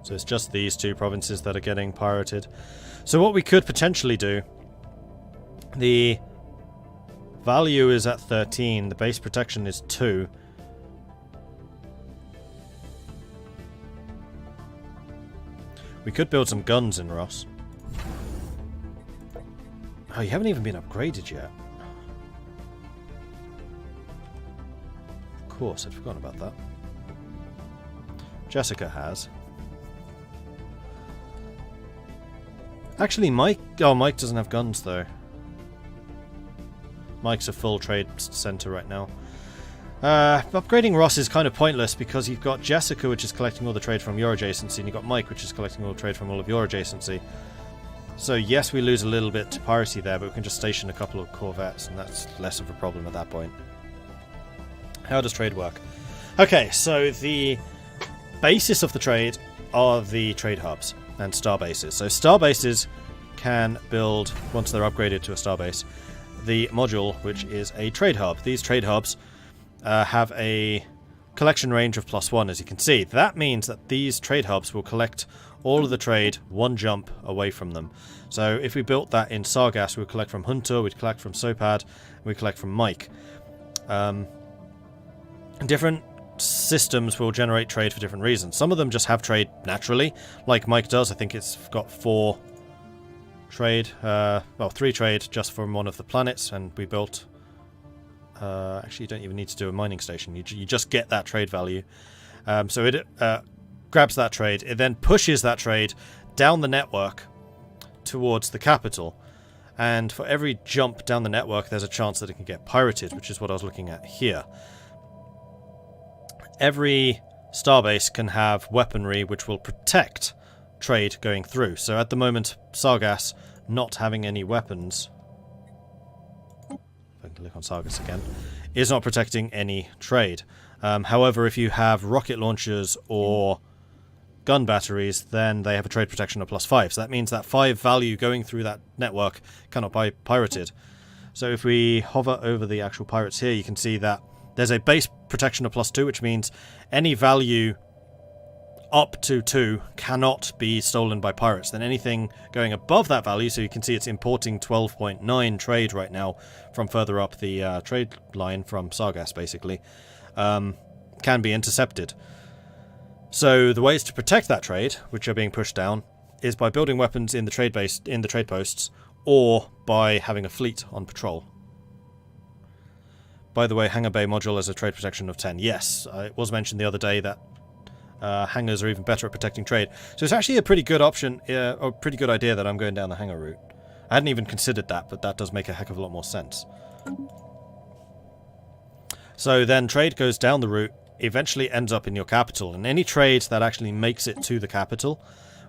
So it's just these two provinces that are getting pirated. So what we could potentially do, the value is at 13, the base protection is 2. We could build some guns in Ross. Oh, you haven't even been upgraded yet. Of course, I'd forgotten about that. Jessica has. Actually, Mike... Oh, Mike doesn't have guns, though. Mike's a full trade center right now. Upgrading Ross is kind of pointless because you've got Jessica, which is collecting all the trade from your adjacency, and you've got Mike, which is collecting all the trade from all of your adjacency. So yes, we lose a little bit to piracy there, but we can just station a couple of corvettes, and that's less of a problem at that point. How does trade work? Okay, so the basis of the trade are the trade hubs and star bases. So star bases can build, once they're upgraded to a star base, the module, which is a trade hub. These trade hubs have a collection range of +1, as you can see. That means that these trade hubs will collect all of the trade one jump away from them. So if we built that in Sargass, we'd collect from Hunter, we'd collect from Sopad, we'd collect from Mike. Different systems will generate trade for different reasons. Some of them just have trade naturally, like Mike does. I think it's got 4 trade, well, 3 trade just from one of the planets, and we built... actually, you don't even need to do a mining station. You just get that trade value. So it grabs that trade. It then pushes that trade down the network towards the capital. And for every jump down the network, there's a chance that it can get pirated, which is what I was looking at here. Every starbase can have weaponry which will protect trade going through. So at the moment, Sargass not having any weapons... if I can click on Sargass again, is not protecting any trade. However, if you have rocket launchers or gun batteries, then they have a trade protection of +5. So that means that 5 value going through that network cannot be pirated. So if we hover over the actual pirates here, you can see that there's a base protection of +2, which means any value up to 2 cannot be stolen by pirates. Then anything going above that value, so you can see it's importing 12.9 trade right now from further up the trade line from Sargass, basically, can be intercepted. So the ways to protect that trade, which are being pushed down, is by building weapons in the trade base, in the trade posts, or by having a fleet on patrol. By the way, Hangar Bay module has a trade protection of 10. Yes, it was mentioned the other day that hangars are even better at protecting trade. So it's actually a pretty good option, a pretty good idea that I'm going down the hangar route. I hadn't even considered that, but that does make a heck of a lot more sense. So then trade goes down the route, eventually ends up in your capital, and any trade that actually makes it to the capital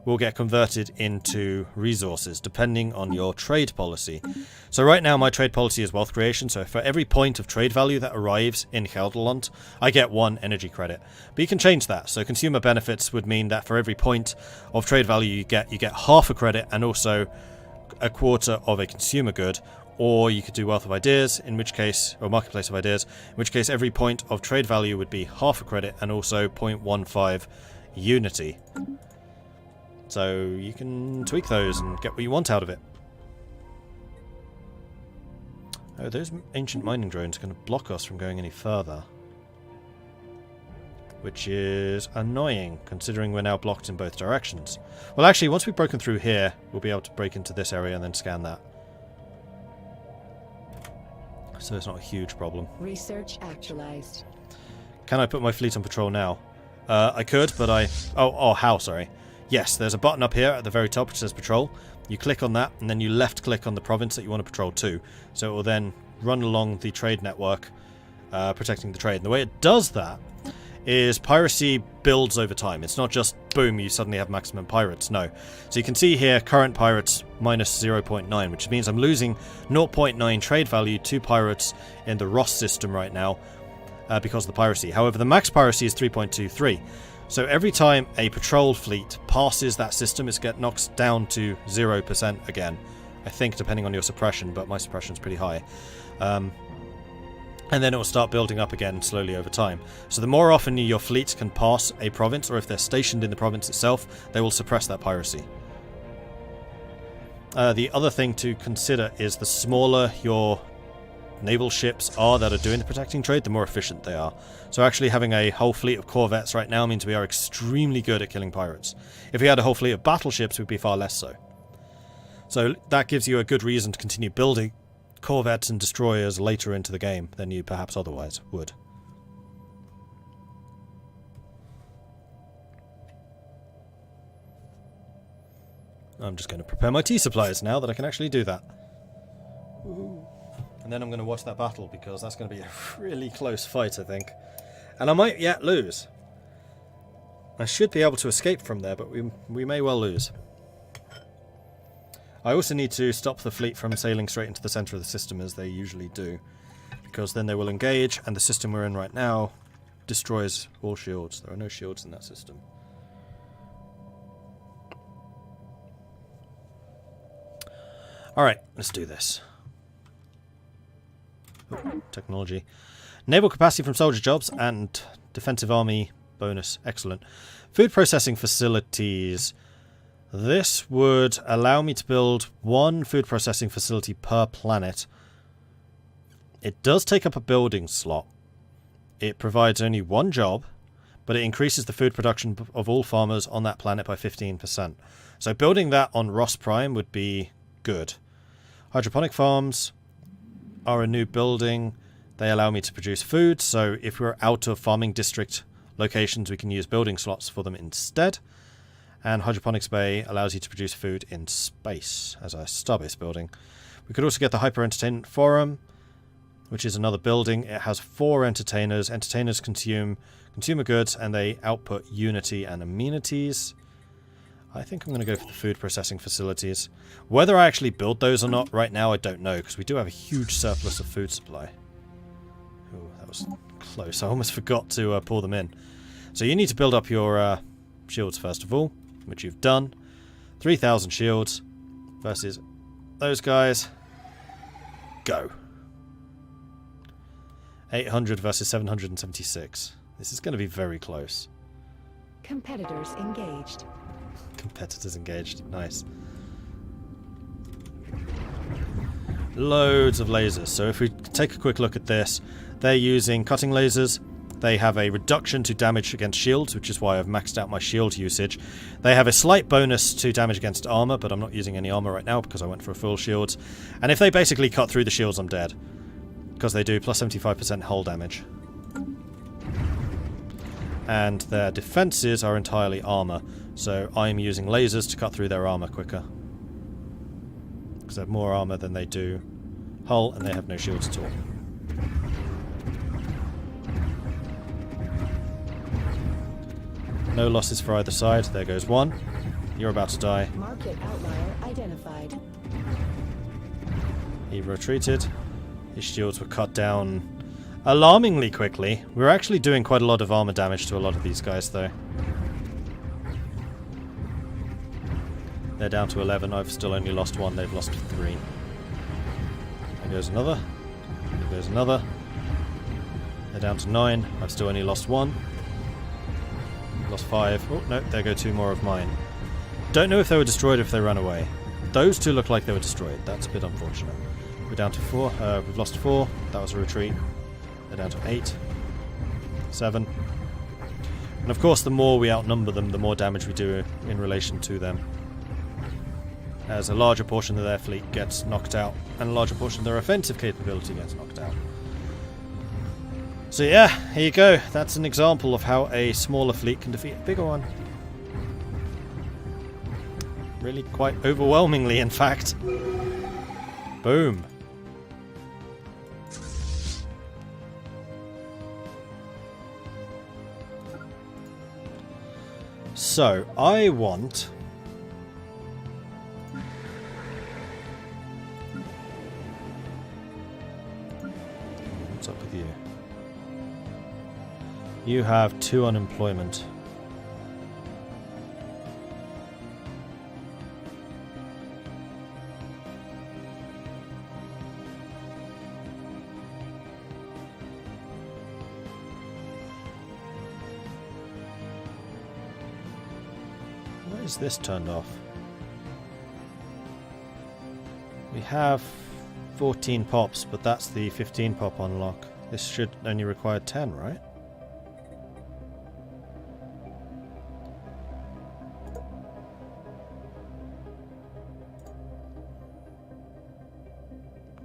will get converted into resources, depending on your trade policy. So right now my trade policy is wealth creation, so for every point of trade value that arrives in Gelderland, I get 1 energy credit. But you can change that, so consumer benefits would mean that for every point of trade value you get half a credit and also a quarter of a consumer good. Or you could do wealth of ideas, in which case, or marketplace of ideas, in which case every point of trade value would be half a credit and also 0.15 unity. So you can tweak those and get what you want out of it. Oh, those ancient mining drones are going to block us from going any further. Which is annoying, considering we're now blocked in both directions. Well, actually, once we've broken through here, we'll be able to break into this area and then scan that. So it's not a huge problem. Research actualized. Can I put my fleet on patrol now? I could, but I... Oh, how, sorry. Yes, there's a button up here at the very top which says patrol. You click on that, and then you left-click on the province that you want to patrol to. So it will then run along the trade network, protecting the trade. And the way it does that is piracy builds over time. It's not just, boom, you suddenly have maximum pirates. No. So you can see here, current pirates minus 0.9, which means I'm losing 0.9 trade value to pirates in the Ross system right now because of the piracy. However, the max piracy is 3.23. So every time a patrol fleet passes that system, it gets knocked down to 0% again. I think, depending on your suppression, but my suppression's pretty high. and then it will start building up again slowly over time. So the more often your fleets can pass a province, or if they're stationed in the province itself, they will suppress that piracy. The other thing to consider is the smaller your naval ships are that are doing the protecting trade, the more efficient they are. So actually having a whole fleet of corvettes right now means we are extremely good at killing pirates. If we had a whole fleet of battleships, we'd be far less so. So that gives you a good reason to continue building corvettes and destroyers later into the game than you perhaps otherwise would. I'm just going to prepare my tea supplies now that I can actually do that. Ooh. And then I'm going to watch that battle, because that's going to be a really close fight, I think. And I might yet lose. I should be able to escape from there, but we may well lose. I also need to stop the fleet from sailing straight into the centre of the system, as they usually do, because then they will engage, and the system we're in right now destroys all shields. There are no shields in that system. Alright, let's do this. Oh, technology. Naval capacity from soldier jobs and defensive army bonus. Excellent. Food processing facilities. This would allow me to build one food processing facility per planet. It does take up a building slot. It provides only one job, but it increases the food production of all farmers on that planet by 15%. So building that on Ross Prime would be good. Hydroponic farms are a new building. They allow me to produce food, so if we're out of farming district locations, we can use building slots for them instead. And Hydroponics Bay allows you to produce food in space as a starbase building. We could also get the Hyper Entertainment Forum, which is another building. It has 4 entertainers. Entertainers consume consumer goods, and they output Unity and amenities. I think I'm going to go for the food processing facilities. Whether I actually build those or not right now, I don't know, because we do have a huge surplus of food supply. Oh, that was close. I almost forgot to pull them in. So you need to build up your shields first of all, which you've done. 3,000 shields versus those guys. Go. 800 versus 776. This is going to be very close. Competitors engaged. Competitors engaged. Nice. Loads of lasers. So if we take a quick look at this, they're using cutting lasers. They have a reduction to damage against shields, which is why I've maxed out my shield usage. They have a slight bonus to damage against armor, but I'm not using any armor right now because I went for full shields. And if they basically cut through the shields, I'm dead, because they do plus 75% hull damage. And their defenses are entirely armor, so I'm using lasers to cut through their armor quicker, because they have more armor than they do hull, and they have no shields at all. No losses for either side. There goes one. You're about to die. Market outlier identified. He retreated. His shields were cut down alarmingly quickly. We're actually doing quite a lot of armor damage to a lot of these guys, though. They're down to 11. I've still only lost 1. They've lost 3. There goes another. There goes another. They're down to 9. I've still only lost 1. Lost 5. Oh, no, there go 2 more of mine. Don't know if they were destroyed or if they ran away. Those 2 look like they were destroyed. That's a bit unfortunate. We're down to 4. We've lost 4. That was a retreat. They're down to 8. 7. And of course, the more we outnumber them, the more damage we do in relation to them, as a larger portion of their fleet gets knocked out, and a larger portion of their offensive capability gets knocked out. So yeah, here you go. That's an example of how a smaller fleet can defeat a bigger one. Really quite overwhelmingly, in fact. Boom. So, I want... What's up with you? You have 2 unemployment. Why is this turned off? We have 14 pops, but that's the 15 pop unlock. This should only require 10, right?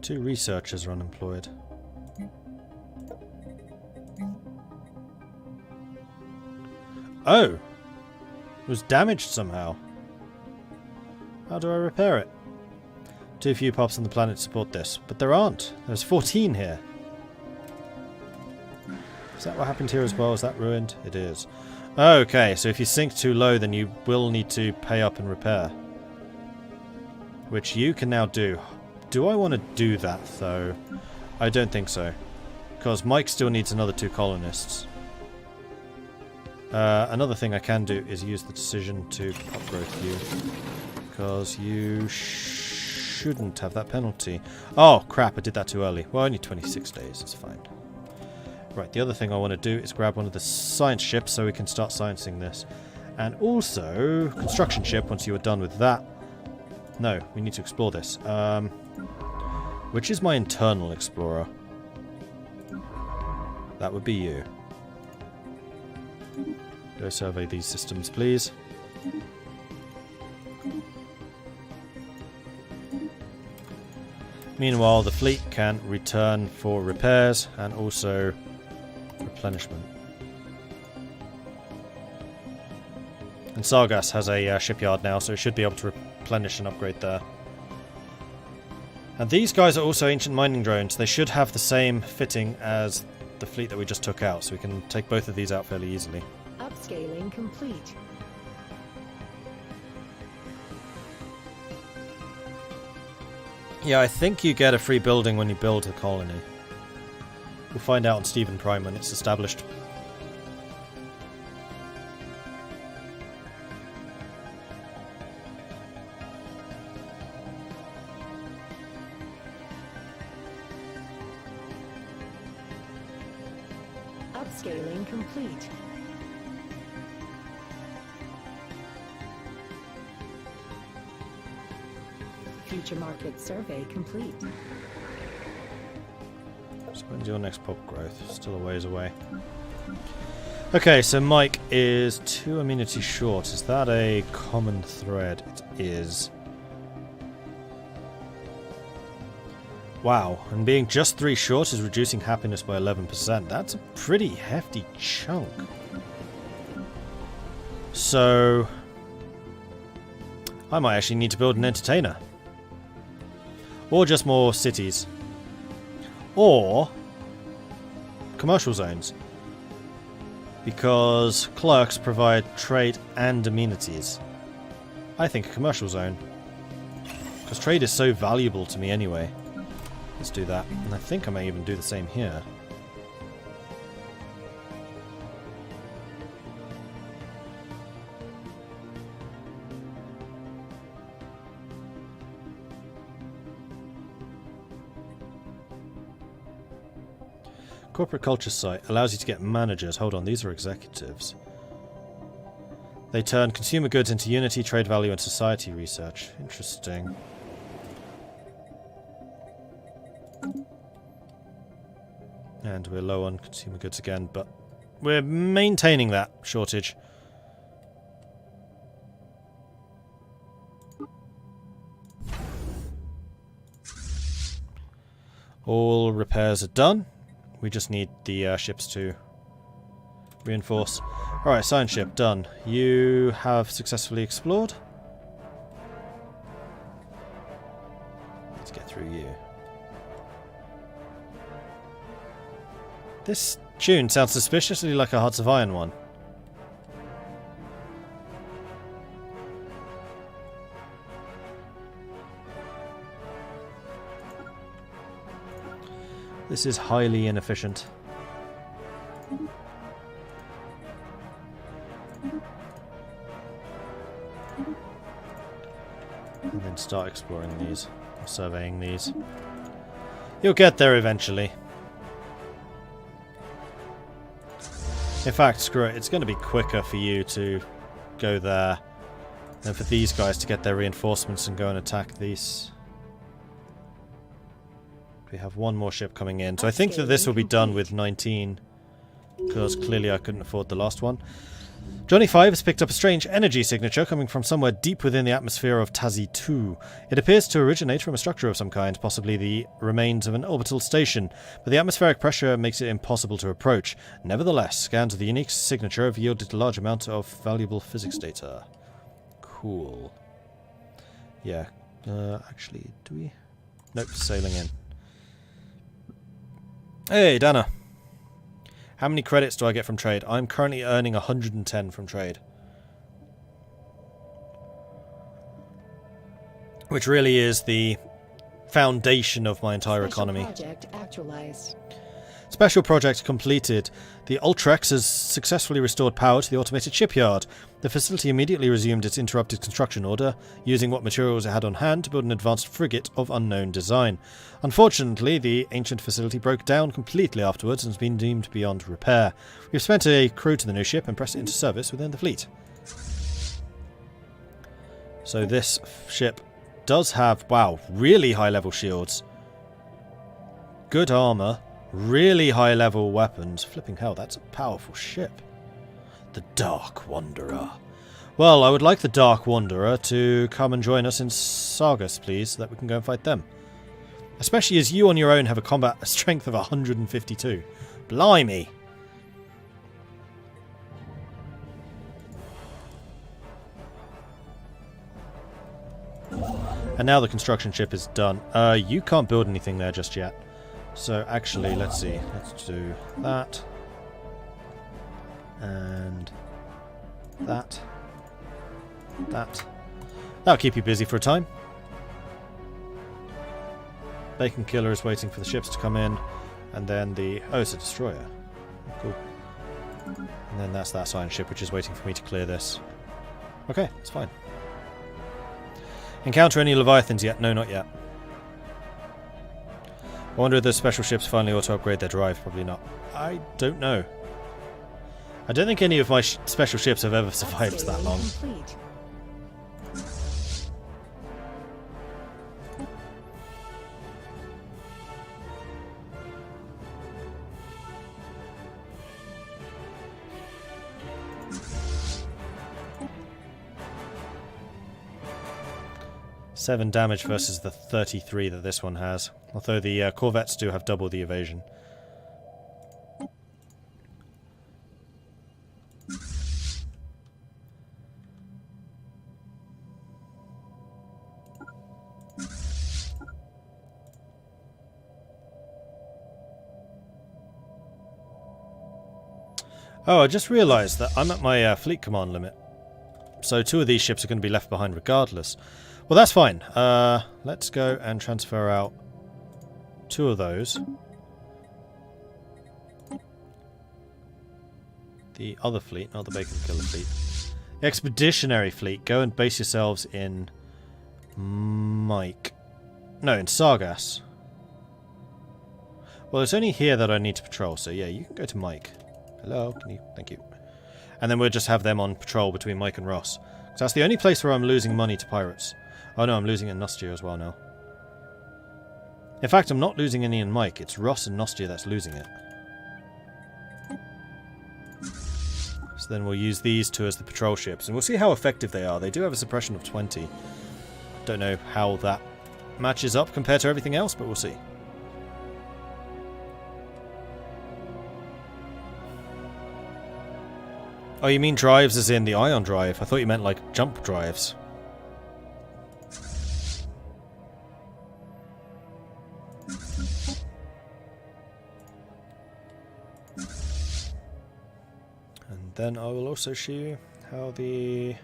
Two researchers are unemployed. Oh! It was damaged somehow. How do I repair it? Too few pops on the planet to support this, but there aren't. There's 14 here. Is that what happened here as well? Is that ruined? It is. Okay, so if you sink too low, then you will need to pay up and repair. Which you can now do. Do I want to do that, though? I don't think so. Because Mike still needs another 2 colonists. Another thing I can do is use the decision to upgrade you. Because you shouldn't have that penalty. Oh, crap, I did that too early. Well, only 26 days, it's fine. Right, the other thing I want to do is grab one of the science ships so we can start sciencing this. And also, construction ship once you are done with that. No, we need to explore this. Which is my internal explorer? That would be you. Go survey these systems, please. Meanwhile, the fleet can return for repairs and also replenishment. And Sargas has a shipyard now, so it should be able to replenish and upgrade there. And these guys are also ancient mining drones. They should have the same fitting as the fleet that we just took out, so we can take both of these out fairly easily. Upscaling complete. Yeah, I think you get a free building when you build a colony. We'll find out on Stephen Prime when it's established. Upscaling complete. Future market survey complete. So when's your next pop growth? Still a ways away. Okay, so Mike is 2 amenities short. Is that a common thread? It is. Wow, and being just 3 short is reducing happiness by 11%. That's a pretty hefty chunk. So I might actually need to build an entertainer. Or just more cities. Or commercial zones. Because clerks provide trade and amenities. I think a commercial zone. Because trade is so valuable to me anyway. Let's do that. And I think I may even do the same here. Corporate culture site allows you to get managers. Hold on, these are executives. They turn consumer goods into unity, trade value, and society research. Interesting. And we're low on consumer goods again, but we're maintaining that shortage. All repairs are done. We just need the ships to reinforce. Alright, science ship, done. You have successfully explored. Let's get through you. This tune sounds suspiciously like a Hearts of Iron one. This is highly inefficient. And then start exploring these, or surveying these. You'll get there eventually. In fact, screw it, it's going to be quicker for you to go there And for these guys to get their reinforcements and go and attack these. We have one more ship coming in. So I think that this will be done with 19. Because clearly I couldn't afford the last one. Johnny 5 has picked up a strange energy signature coming from somewhere deep within the atmosphere of Tazi 2. It appears to originate from a structure of some kind, possibly the remains of an orbital station, but the atmospheric pressure makes it impossible to approach. Nevertheless, scans of the unique signature have yielded a large amount of valuable physics data. Cool. Yeah. Actually, do we? Nope, sailing in. Hey, Dana. How many credits do I get from trade? I'm currently earning 110 from trade. Which really is the foundation of my entire economy. Project actualized. Special project completed. The Ultrex has successfully restored power to the automated shipyard. The facility immediately resumed its interrupted construction order, using what materials it had on hand to build an advanced frigate of unknown design. Unfortunately, the ancient facility broke down completely afterwards and has been deemed beyond repair. We've spent a crew to the new ship and pressed it into service within the fleet. So this ship does have, wow, really high level shields. Good armour. Really high level weapons. Flipping hell, that's a powerful ship. The Dark Wanderer. Well, I would like the Dark Wanderer to come and join us in Sargas, please, so that we can go and fight them. Especially as you on your own have a combat strength of 152. Blimey! And now the construction ship is done. You can't build anything there just yet. So actually, let's see. Let's do that. And that. That. That'll keep you busy for a time. Bacon Killer is waiting for the ships to come in. And then the... oh, it's a destroyer. Cool. And then that's that science ship, which is waiting for me to clear this. Okay, it's fine. Encounter any Leviathans yet? No, not yet. I wonder if those special ships finally auto-upgrade their drive. Probably not. I don't know. I don't think any of my special ships have ever survived that long. Complete. Seven damage versus the 33 that this one has. Although the Corvettes do have double the evasion. Oh, I just realised that I'm at my fleet command limit. So 2 of these ships are going to be left behind regardless. Well, that's fine. Let's go and transfer out 2 of those. The other fleet, not the Bacon Killer fleet. The Expeditionary fleet. Go and base yourselves in Mike. No, in Sargas. Well, it's only here that I need to patrol, so yeah, you can go to Mike. Hello, can you? Thank you. And then we'll just have them on patrol between Mike and Ross. So that's the only place where I'm losing money to pirates. Oh no, I'm losing in Nostia as well now. In fact, I'm not losing any in Mike. It's Ross and Nostia that's losing it. So then we'll use these 2 as the patrol ships. And we'll see how effective they are. They do have a suppression of 20. Don't know how that matches up compared to everything else, but we'll see. Oh, you mean drives as in the ion drive? I thought you meant like jump drives. Then I will also show you how the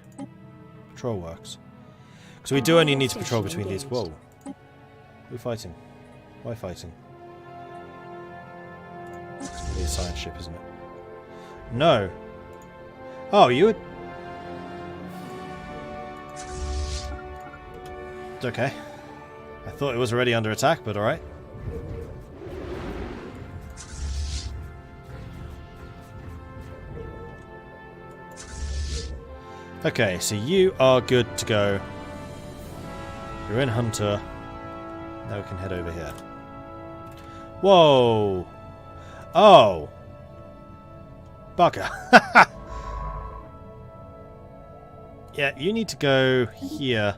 patrol works. So we do only need to patrol between these. Whoa. Who fighting? Why fighting? It's going to be a science ship, isn't it? No. Oh, you would... It's okay. I thought it was already under attack, but alright. Okay, so you are good to go. You're in Hunter. Now we can head over here. Whoa! Oh! Bugger. Yeah, you need to go here.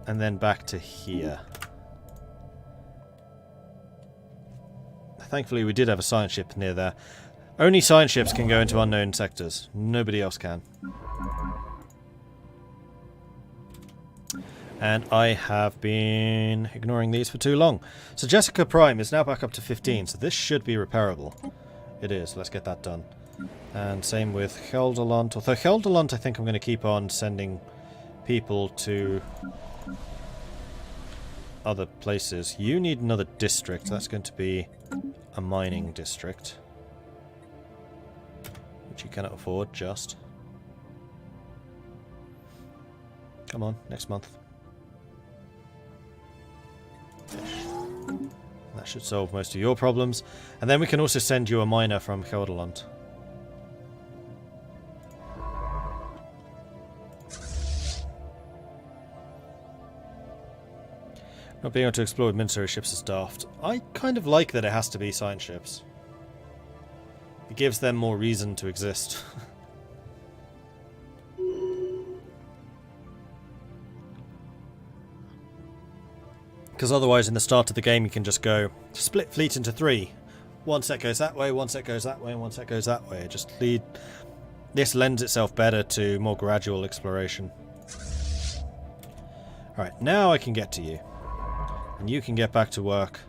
And then back to here. Thankfully we did have a science ship near there. Only science ships can go into unknown sectors. Nobody else can. And I have been ignoring these for too long. So Jessica Prime is now back up to 15, so this should be repairable. It is. Let's get that done. And same with Heldeland. Although Heldeland I think I'm going to keep on sending people to other places. You need another district. That's going to be a mining district. Which you cannot afford, just. Come on, next month. That should solve most of your problems. And then we can also send you a miner from Heldeland. Not being able to explore with military ships is daft. I kind of like that it has to be science ships. It gives them more reason to exist. Because otherwise in the start of the game you can just go split fleet into 3. One set goes that way, one set goes that way, and one set goes that way. This lends itself better to more gradual exploration. Alright, now I can get to you. And you can get back to work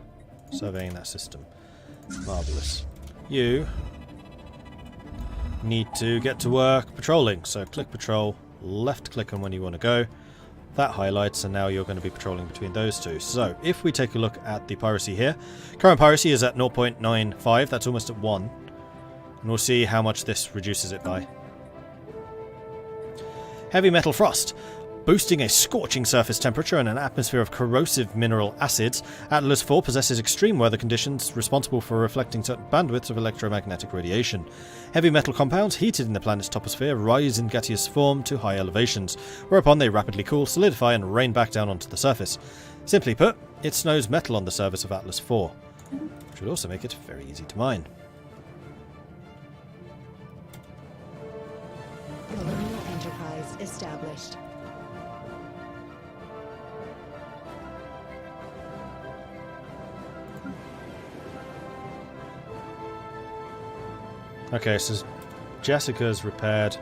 surveying that system. Marvellous. You need to get to work patrolling. So click patrol, left click on when you want to go. That highlights, and now you're going to be patrolling between those two. So if we take a look at the piracy here, current piracy is at 0.95, that's almost at 1. And we'll see how much this reduces it by. Heavy metal frost. Boasting a scorching surface temperature and an atmosphere of corrosive mineral acids, Atlas IV possesses extreme weather conditions responsible for reflecting certain bandwidths of electromagnetic radiation. Heavy metal compounds heated in the planet's toposphere rise in gaseous form to high elevations, whereupon they rapidly cool, solidify and rain back down onto the surface. Simply put, it snows metal on the surface of Atlas IV, which would also make it very easy to mine. Colonial enterprise established. Okay, so Jessica's repaired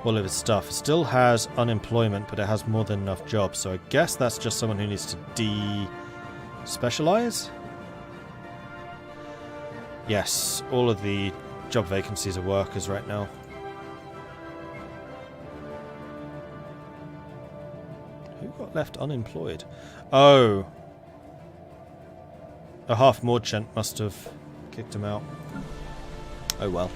all of his stuff. It still has unemployment, but it has more than enough jobs. So I guess that's just someone who needs to de-specialize? Yes, all of the job vacancies are workers right now. Who got left unemployed? Oh. A half Mordred must have kicked him out. Oh well.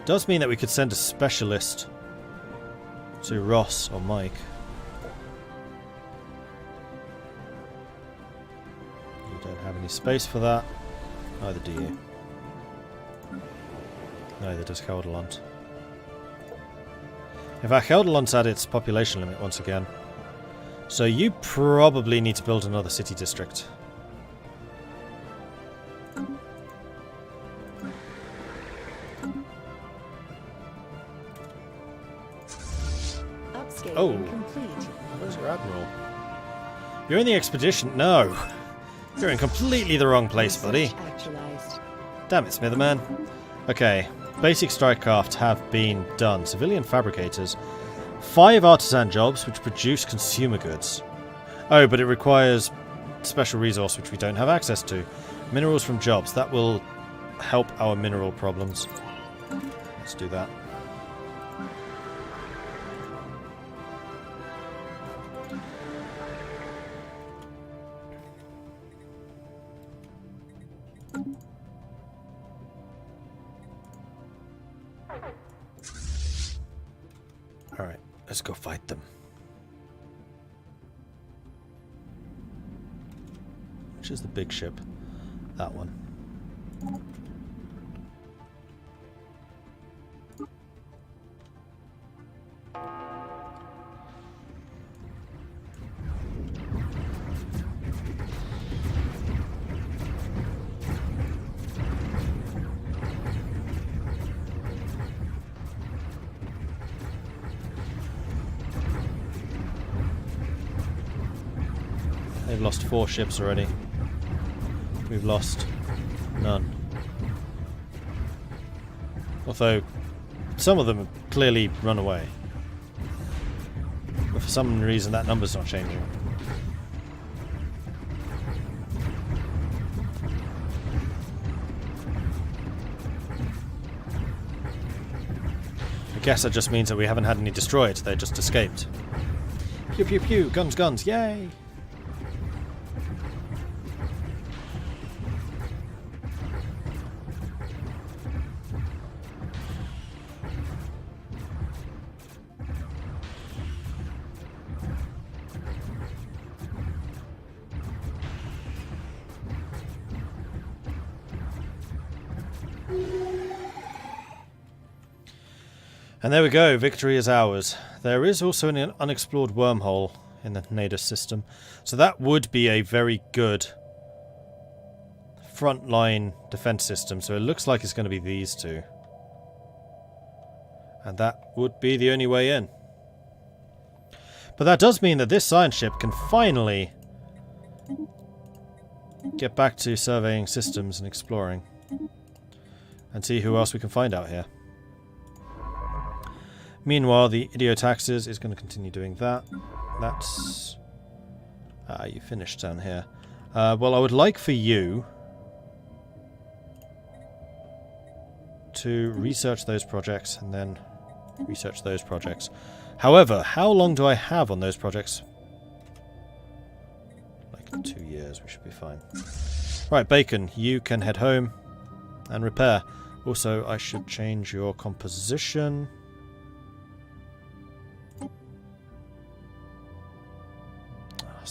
Does mean that we could send a specialist to Ross or Mike. You don't have any space for that. Neither do you. Neither does Heldeland. In fact, Heldeland's at its population limit once again. So you probably need to build another city district. Oh, where's your admiral? You're in the expedition? No. You're in completely the wrong place, buddy. Damn it, Smitherman. Okay, basic strike craft have been done. Civilian fabricators. 5 artisan jobs which produce consumer goods. Oh, but it requires special resource which we don't have access to. Minerals from jobs. That will help our mineral problems. Let's do that. Alright, let's go fight them. Which is the big ship? That one. They've lost 4 ships already. We've lost none. Although, some of them have clearly run away. But for some reason that number's not changing. I guess that just means that we haven't had any destroyed, they just escaped. Pew pew pew, guns guns, yay! And there we go, victory is ours. There is also an unexplored wormhole in the Nader system, so that would be a very good frontline defense system. So it looks like it's going to be these two. And that would be the only way in. But that does mean that this science ship can finally get back to surveying systems and exploring. And see who else we can find out here. Meanwhile, the Idiotaxis is going to continue doing that. That's... you finished down here. Well, I would like for you to research those projects and then research those projects. However, how long do I have on those projects? Like 2 years, we should be fine. Right, Bacon, you can head home and repair. Also, I should change your composition.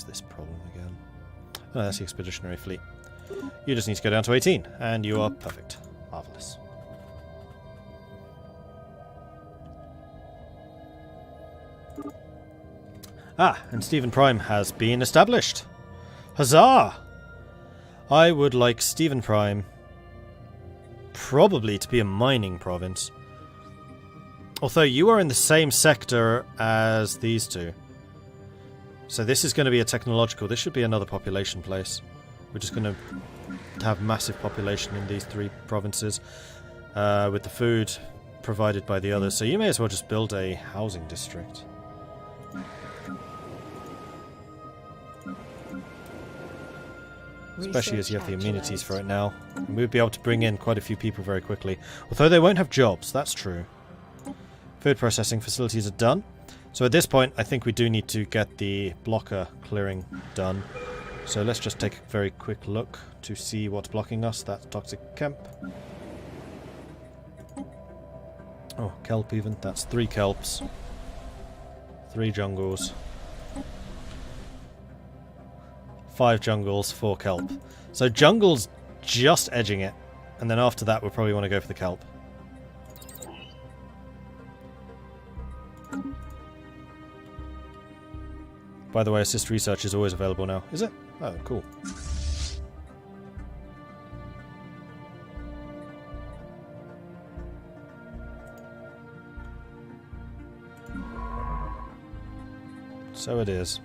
This problem again. Oh, that's the expeditionary fleet. You just need to go down to 18, and you are perfect. Marvellous. Ah, and Stephen Prime has been established. Huzzah! I would like Stephen Prime probably to be a mining province. Although you are in the same sector as these two. So this is going to be a technological. This should be another population place. We're just going to have massive population in these 3 provinces with the food provided by the others. So you may as well just build a housing district. Especially as you have the amenities for it now. And we'll be able to bring in quite a few people very quickly. Although they won't have jobs, that's true. Food processing facilities are done. So at this point, I think we do need to get the blocker clearing done. So let's just take a very quick look to see what's blocking us. That's toxic Kemp. Oh, kelp even. That's 3 kelps. 3 jungles. 5 jungles, 4 kelp. So jungle's just edging it. And then after that, we'll probably want to go for the kelp. By the way, assist research is always available now. Is it? Oh, cool. So it is.